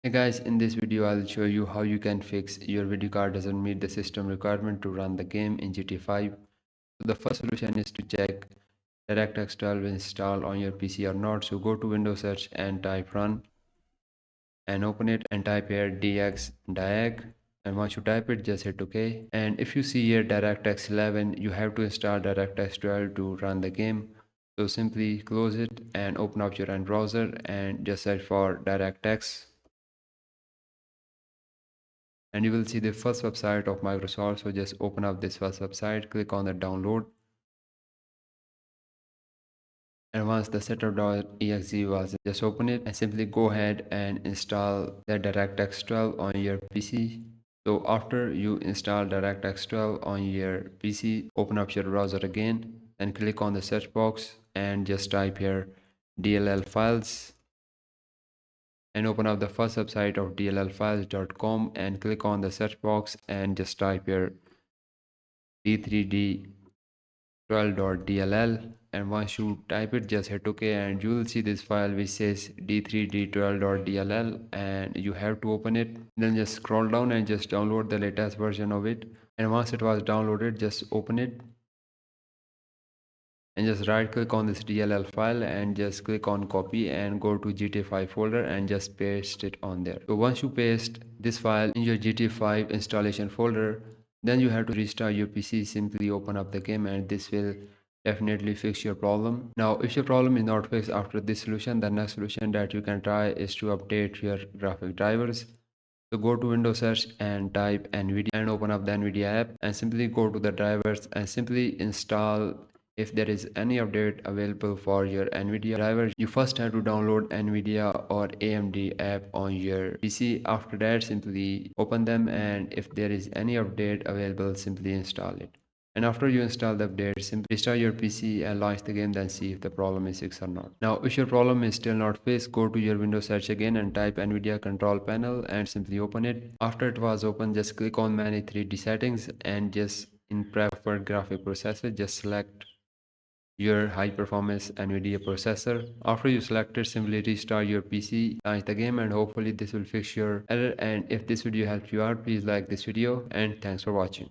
Hey guys, in this video I'll show you how you can fix your video card doesn't meet the system requirement to run the game in GTA 5. So the first solution is to check DirectX 12 installed on your PC or not. So go to Windows search and type run and open it and type here dx diag, and once you type it just hit OK. And if you see here DirectX 11, you have to install DirectX 12 to run the game. So simply close it and open up your end browser and just search for DirectX, and you will see the first website of Microsoft. So just open up this first website, click on the download, and once the setup.exe was, just open it and simply go ahead and install the DirectX 12 on your PC. So after you install DirectX 12 on your PC, open up your browser again and click on the search box and just type here DLL files, and open up the first website of dllfiles.com and click on the search box and just type here d3d12.dll, and once you type it just hit OK, and you will see this file which says d3d12.dll, and you have to open it. Then just scroll down and just download the latest version of it, and once it was downloaded just open it and just right click on this DLL file and just click on copy and go to GTA 5 folder and just paste it on there. So once you paste this file in your GTA 5 installation folder, then you have to restart your PC. Simply open up the game and this will definitely fix your problem. Now if your problem is not fixed after this solution, the next solution that you can try is to update your graphic drivers. So go to Windows search and type NVIDIA and open up the NVIDIA app and simply go to the drivers and simply install. If there is any update available for your NVIDIA drivers, you first have to download NVIDIA or AMD app on your PC. After that, simply open them, and if there is any update available, simply install it. And after you install the update, simply restart your PC and launch the game, then see if the problem is fixed or not. Now if your problem is still not fixed, go to your Windows search again and type NVIDIA control panel and simply open it. After it was open, just click on manage 3D settings and just in preferred graphic processor just select your high performance NVIDIA processor. After you select it, simply restart your PC, launch the game, and hopefully this will fix your error. And if this video helped you out, please like this video, and thanks for watching.